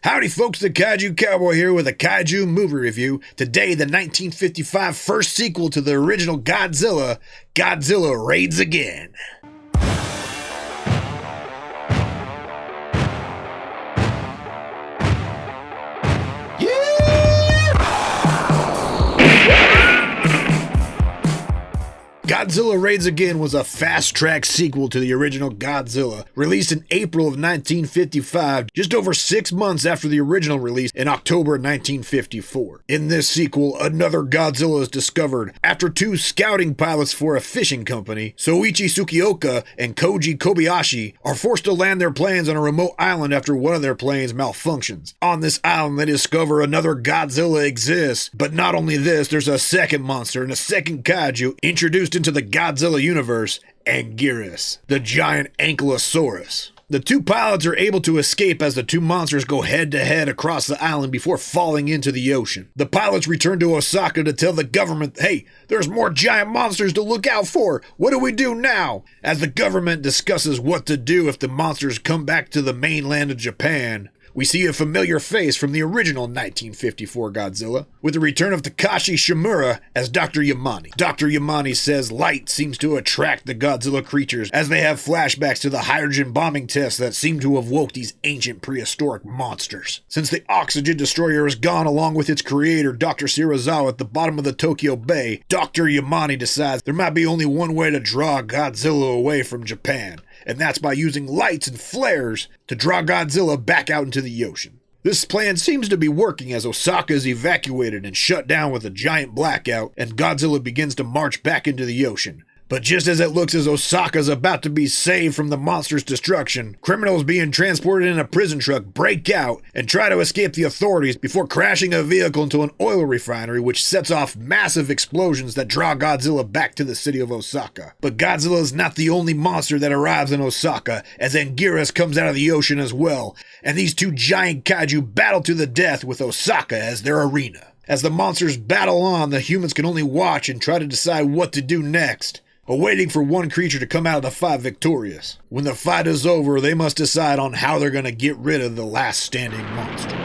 Howdy folks, the Kaiju Cowboy here with a Kaiju movie review. Today, the 1955 first sequel to the original Godzilla, Godzilla Raids Again. Godzilla Raids Again was a fast-track sequel to the original Godzilla, released in April of 1955, just over 6 months after the original release in October 1954. In this sequel, another Godzilla is discovered after two scouting pilots for a fishing company, Shoichi Tsukioka and Koji Kobayashi, are forced to land their planes on a remote island after one of their planes malfunctions. On this island, they discover another Godzilla exists, but not only this, there's a second monster and a second kaiju introduced into the Godzilla universe, Anguirus, the giant ankylosaurus. The two pilots are able to escape as the two monsters go head-to-head across the island before falling into the ocean. The pilots return to Osaka to tell the government, hey, there's more giant monsters to look out for. What do we do now? As the government discusses what to do if the monsters come back to the mainland of Japan, we see a familiar face from the original 1954 Godzilla, with the return of Takashi Shimura as Dr. Yamane. Dr. Yamane says light seems to attract the Godzilla creatures as they have flashbacks to the hydrogen bombing tests that seem to have woke these ancient prehistoric monsters. Since the oxygen destroyer is gone along with its creator, Dr. Serizawa, at the bottom of the Tokyo Bay, Dr. Yamane decides there might be only one way to draw Godzilla away from Japan, and that's by using lights and flares to draw Godzilla back out into the ocean. This plan seems to be working as Osaka is evacuated and shut down with a giant blackout, and Godzilla begins to march back into the ocean. But just as it looks as Osaka's about to be saved from the monster's destruction, criminals being transported in a prison truck break out and try to escape the authorities before crashing a vehicle into an oil refinery, which sets off massive explosions that draw Godzilla back to the city of Osaka. But Godzilla is not the only monster that arrives in Osaka, as Anguirus comes out of the ocean as well, and these two giant kaiju battle to the death with Osaka as their arena. As the monsters battle on, the humans can only watch and try to decide what to do next, awaiting for one creature to come out of the fight victorious. When the fight is over, they must decide on how they're going to get rid of the last standing monster.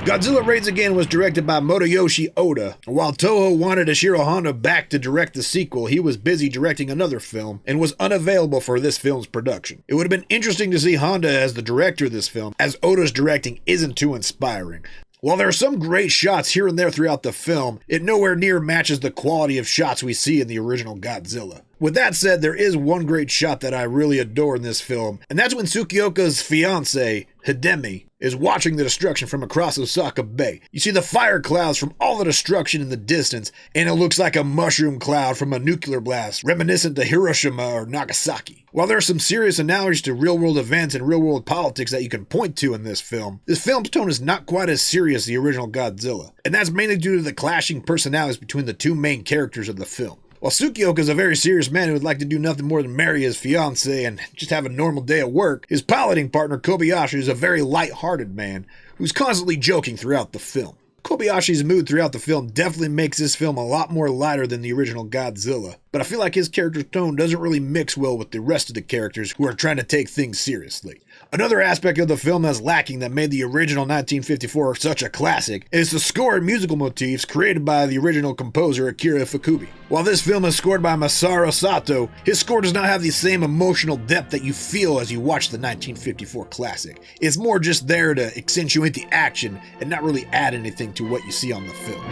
Godzilla Raids Again was directed by Motoyoshi Oda. While Toho wanted Ishiro Honda back to direct the sequel, he was busy directing another film and was unavailable for this film's production. It would have been interesting to see Honda as the director of this film, as Oda's directing isn't too inspiring. While there are some great shots here and there throughout the film, it nowhere near matches the quality of shots we see in the original Godzilla. With that said, there is one great shot that I really adore in this film, and that's when Tsukioka's fiancé, Hidemi, is watching the destruction from across Osaka Bay. You see the fire clouds from all the destruction in the distance, and it looks like a mushroom cloud from a nuclear blast, reminiscent to Hiroshima or Nagasaki. While there are some serious analogies to real-world events and real-world politics that you can point to in this film's tone is not quite as serious as the original Godzilla, and that's mainly due to the clashing personalities between the two main characters of the film. While Tsukioka is a very serious man who would like to do nothing more than marry his fiancée and just have a normal day at work, his piloting partner Kobayashi is a very light-hearted man who's constantly joking throughout the film. Kobayashi's mood throughout the film definitely makes this film a lot more lighter than the original Godzilla, but I feel like his character's tone doesn't really mix well with the rest of the characters who are trying to take things seriously. Another aspect of the film that's lacking that made the original 1954 such a classic is the score and musical motifs created by the original composer Akira Ifukube. While this film is scored by Masaru Sato, his score does not have the same emotional depth that you feel as you watch the 1954 classic. It's more just there to accentuate the action and not really add anything to what you see on the film.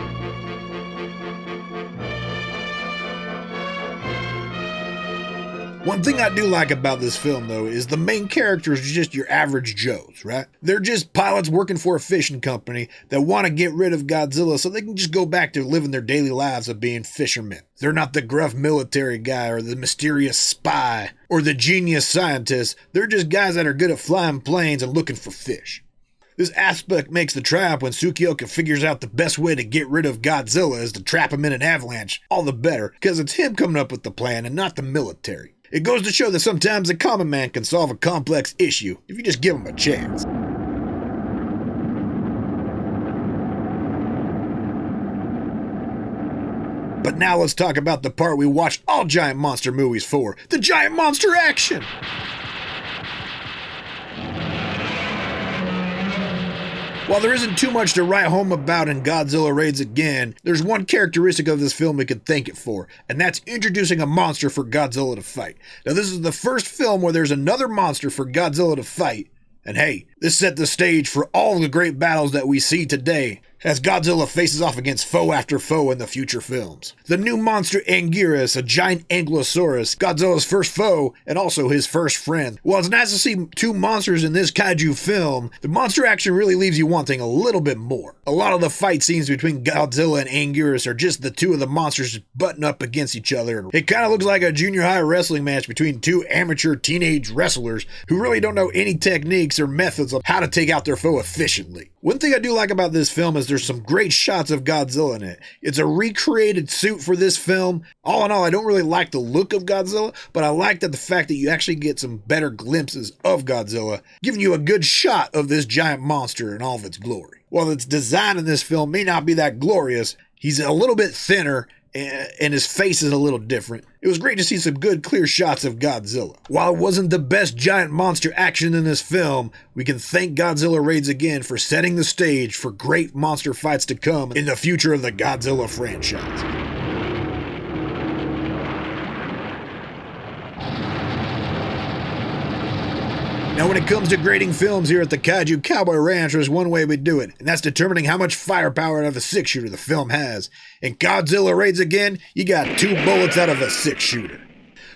One thing I do like about this film, though, is the main characters are just your average Joes, right? They're just pilots working for a fishing company that want to get rid of Godzilla so they can just go back to living their daily lives of being fishermen. They're not the gruff military guy or the mysterious spy or the genius scientist. They're just guys that are good at flying planes and looking for fish. This aspect makes the triumph when Tsukioka figures out the best way to get rid of Godzilla is to trap him in an avalanche all the better, because it's him coming up with the plan and not the military. It goes to show that sometimes a common man can solve a complex issue if you just give him a chance. But now let's talk about the part we watched all giant monster movies for, the giant monster action! While there isn't too much to write home about in Godzilla Raids Again, there's one characteristic of this film we could thank it for, and that's introducing a monster for Godzilla to fight. Now this is the first film where there's another monster for Godzilla to fight, and hey, this set the stage for all the great battles that we see today as Godzilla faces off against foe after foe in the future films. The new monster Anguirus, a giant ankylosaurus, Godzilla's first foe and also his first friend. While it's nice to see two monsters in this kaiju film, the monster action really leaves you wanting a little bit more. A lot of the fight scenes between Godzilla and Anguirus are just the two of the monsters butting up against each other. It kind of looks like a junior high wrestling match between two amateur teenage wrestlers who really don't know any techniques or methods of how to take out their foe efficiently. One thing I do like about this film is there's some great shots of Godzilla in it. It's a recreated suit for this film. All in all, I don't really like the look of Godzilla, but I like the fact that you actually get some better glimpses of Godzilla, giving you a good shot of this giant monster in all of its glory. While its design in this film may not be that glorious, he's a little bit thinner and his face is a little different. It was great to see some good clear shots of Godzilla. While it wasn't the best giant monster action in this film, we can thank Godzilla Raids Again for setting the stage for great monster fights to come in the future of the Godzilla franchise. Now when it comes to grading films here at the Kaiju Cowboy Ranch, there's one way we do it, and that's determining how much firepower out of a 6-shooter the film has. In Godzilla Raids Again, you got 2 bullets out of a 6-shooter.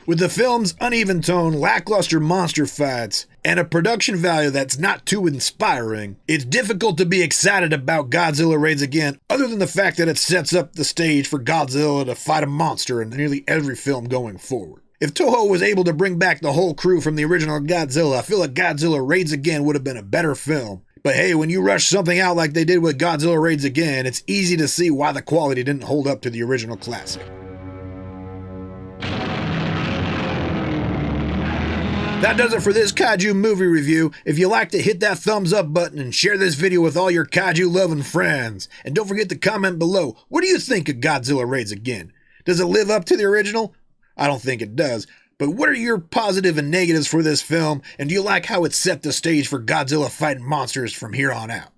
With the film's uneven tone, lackluster monster fights, and a production value that's not too inspiring, it's difficult to be excited about Godzilla Raids Again, other than the fact that it sets up the stage for Godzilla to fight a monster in nearly every film going forward. If Toho was able to bring back the whole crew from the original Godzilla, I feel like Godzilla Raids Again would have been a better film. But hey, when you rush something out like they did with Godzilla Raids Again, it's easy to see why the quality didn't hold up to the original classic. That does it for this kaiju movie review. If you liked it, hit that thumbs up button and share this video with all your kaiju loving friends. And don't forget to comment below, what do you think of Godzilla Raids Again? Does it live up to the original? I don't think it does. But what are your positive and negatives for this film, and do you like how it set the stage for Godzilla fighting monsters from here on out?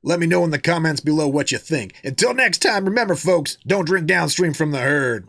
Let me know in the comments below what you think. Until next time, remember folks, don't drink downstream from the herd.